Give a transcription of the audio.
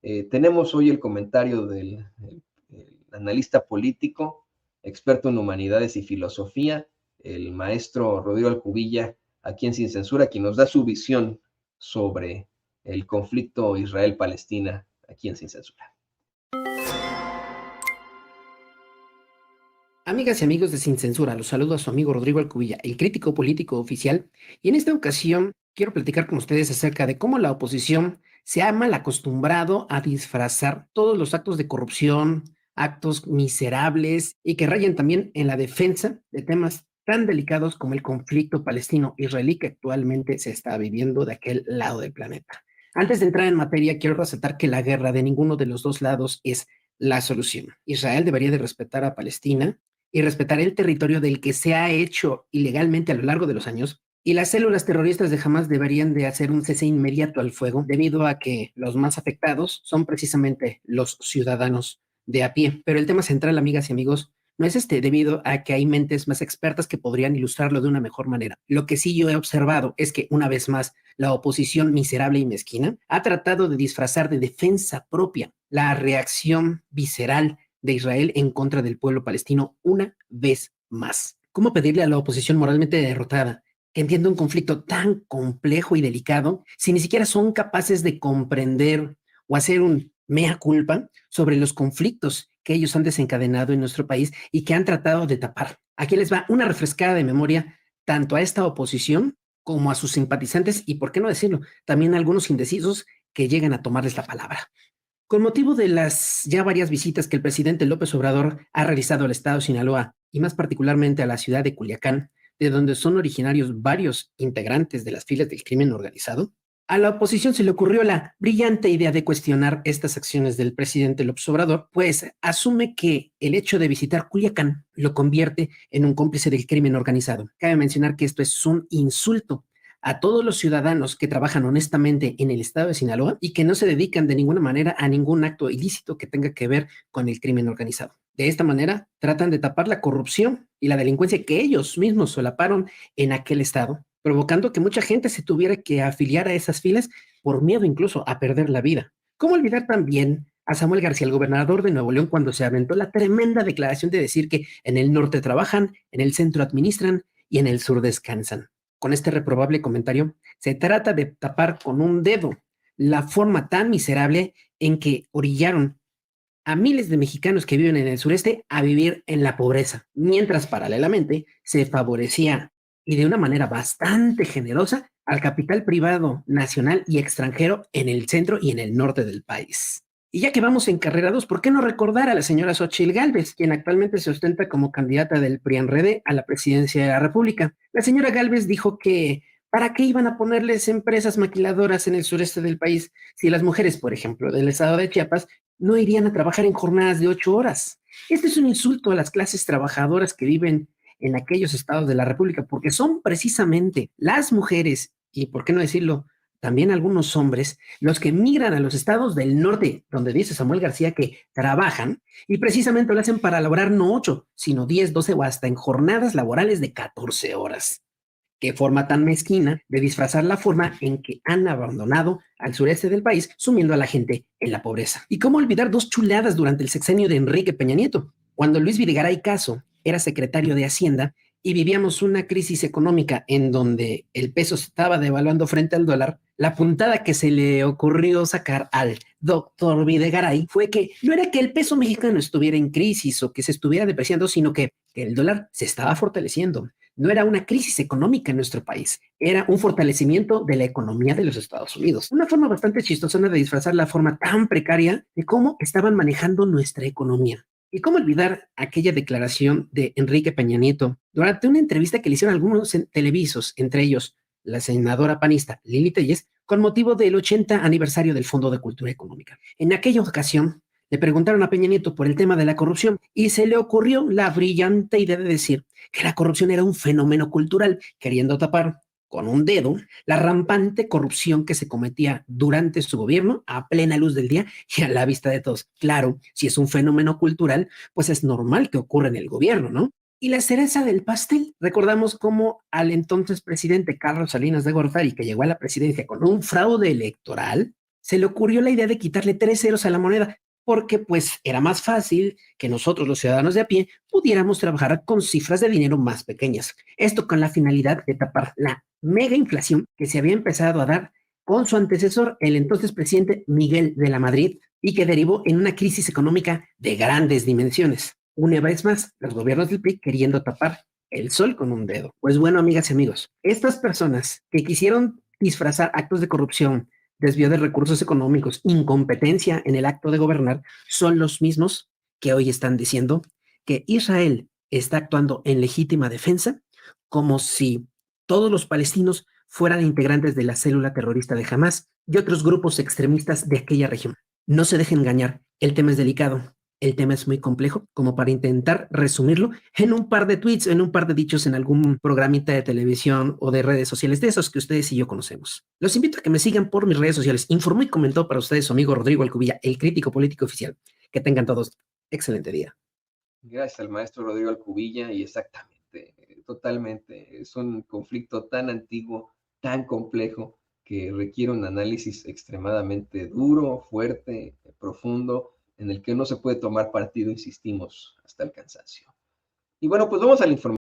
Tenemos hoy el comentario del analista político, experto en humanidades y filosofía, el maestro Rodrigo Alcubilla, aquí en Sin Censura, quien nos da su visión sobre el conflicto Israel-Palestina, aquí en Sin Censura. Amigas y amigos de Sin Censura, los saludo a su amigo Rodrigo Alcubilla, el crítico político oficial, y en esta ocasión quiero platicar con ustedes acerca de cómo la oposición se ha mal acostumbrado a disfrazar todos los actos de corrupción, actos miserables y que rayan también en la defensa de temas tan delicados como el conflicto palestino-israelí que actualmente se está viviendo de aquel lado del planeta. Antes de entrar en materia, quiero resaltar que la guerra de ninguno de los dos lados es la solución. Israel debería de respetar a Palestina y respetar el territorio del que se ha hecho ilegalmente a lo largo de los años. Y las células terroristas de Hamas deberían de hacer un cese inmediato al fuego, debido a que los más afectados son precisamente los ciudadanos de a pie. Pero el tema central, amigas y amigos, no es este, debido a que hay mentes más expertas que podrían ilustrarlo de una mejor manera. Lo que sí yo he observado es que, una vez más, la oposición miserable y mezquina ha tratado de disfrazar de defensa propia la reacción visceral de Israel en contra del pueblo palestino una vez más. ¿Cómo pedirle a la oposición moralmente derrotada que entienda un conflicto tan complejo y delicado si ni siquiera son capaces de comprender o hacer un mea culpa sobre los conflictos que ellos han desencadenado en nuestro país y que han tratado de tapar? Aquí les va una refrescada de memoria tanto a esta oposición como a sus simpatizantes y, por qué no decirlo, también a algunos indecisos que llegan a tomarles la palabra. Con motivo de las ya varias visitas que el presidente López Obrador ha realizado al estado de Sinaloa y más particularmente a la ciudad de Culiacán, de donde son originarios varios integrantes de las filas del crimen organizado, a la oposición se le ocurrió la brillante idea de cuestionar estas acciones del presidente López Obrador, pues asume que el hecho de visitar Culiacán lo convierte en un cómplice del crimen organizado. Cabe mencionar que esto es un insulto a todos los ciudadanos que trabajan honestamente en el estado de Sinaloa y que no se dedican de ninguna manera a ningún acto ilícito que tenga que ver con el crimen organizado. De esta manera, tratan de tapar la corrupción y la delincuencia que ellos mismos solaparon en aquel estado, provocando que mucha gente se tuviera que afiliar a esas filas por miedo incluso a perder la vida. ¿Cómo olvidar también a Samuel García, el gobernador de Nuevo León, cuando se aventó la tremenda declaración de decir que en el norte trabajan, en el centro administran y en el sur descansan? Con este reprobable comentario, se trata de tapar con un dedo la forma tan miserable en que orillaron a miles de mexicanos que viven en el sureste a vivir en la pobreza, mientras paralelamente se favorecía y de una manera bastante generosa al capital privado nacional y extranjero en el centro y en el norte del país. Y ya que vamos encarrerados, ¿por qué no recordar a la señora Xochitl Gálvez, quien actualmente se ostenta como candidata del PRI-PAN-RD a la presidencia de la República? La señora Gálvez dijo que ¿para qué iban a ponerles empresas maquiladoras en el sureste del país si las mujeres, por ejemplo, del estado de Chiapas, no irían a trabajar en jornadas de 8 horas? Este es un insulto a las clases trabajadoras que viven en aquellos estados de la República, porque son precisamente las mujeres, y por qué no decirlo, también algunos hombres, los que migran a los estados del norte, donde dice Samuel García que trabajan, y precisamente lo hacen para laborar no 8, sino 10, 12 o hasta en jornadas laborales de 14 horas. Qué forma tan mezquina de disfrazar la forma en que han abandonado al sureste del país, sumiendo a la gente en la pobreza. Y cómo olvidar dos chuladas durante el sexenio de Enrique Peña Nieto, cuando Luis Videgaray Caso era secretario de Hacienda y vivíamos una crisis económica en donde el peso se estaba devaluando frente al dólar. La puntada que se le ocurrió sacar al doctor Videgaray fue que no era que el peso mexicano estuviera en crisis o que se estuviera depreciando, sino que el dólar se estaba fortaleciendo. No era una crisis económica en nuestro país, era un fortalecimiento de la economía de los Estados Unidos. Una forma bastante chistosona de disfrazar la forma tan precaria de cómo estaban manejando nuestra economía. ¿Y cómo olvidar aquella declaración de Enrique Peña Nieto durante una entrevista que le hicieron algunos televisos, entre ellos la senadora panista Lili Telles, con motivo del 80 aniversario del Fondo de Cultura Económica? En aquella ocasión, le preguntaron a Peña Nieto por el tema de la corrupción y se le ocurrió la brillante idea de decir que la corrupción era un fenómeno cultural, queriendo tapar con un dedo la rampante corrupción que se cometía durante su gobierno a plena luz del día y a la vista de todos. Claro, si es un fenómeno cultural, pues es normal que ocurra en el gobierno, ¿no? Y la cereza del pastel, recordamos cómo al entonces presidente Carlos Salinas de Gortari, que llegó a la presidencia con un fraude electoral, se le ocurrió la idea de quitarle 3 ceros a la moneda, porque pues era más fácil que nosotros los ciudadanos de a pie pudiéramos trabajar con cifras de dinero más pequeñas. Esto con la finalidad de tapar la mega inflación que se había empezado a dar con su antecesor, el entonces presidente Miguel de la Madrid, y que derivó en una crisis económica de grandes dimensiones. Una vez más, los gobiernos del PRI queriendo tapar el sol con un dedo. Pues bueno, amigas y amigos, estas personas que quisieron disfrazar actos de corrupción, desvío de recursos económicos, incompetencia en el acto de gobernar, son los mismos que hoy están diciendo que Israel está actuando en legítima defensa, como si todos los palestinos fueran integrantes de la célula terrorista de Hamas y otros grupos extremistas de aquella región. No se dejen engañar, el tema es delicado, el tema es muy complejo, como para intentar resumirlo en un par de tweets, en un par de dichos en algún programita de televisión o de redes sociales, de esos que ustedes y yo conocemos. Los invito a que me sigan por mis redes sociales. Informó y comentó para ustedes su amigo Rodrigo Alcubilla, el crítico político oficial. Que tengan todos excelente día. Gracias al maestro Rodrigo Alcubilla y exactamente, totalmente, es un conflicto tan antiguo, tan complejo, que requiere un análisis extremadamente duro, fuerte, profundo, en el que no se puede tomar partido, insistimos, hasta el cansancio. Y bueno, pues vamos a la información.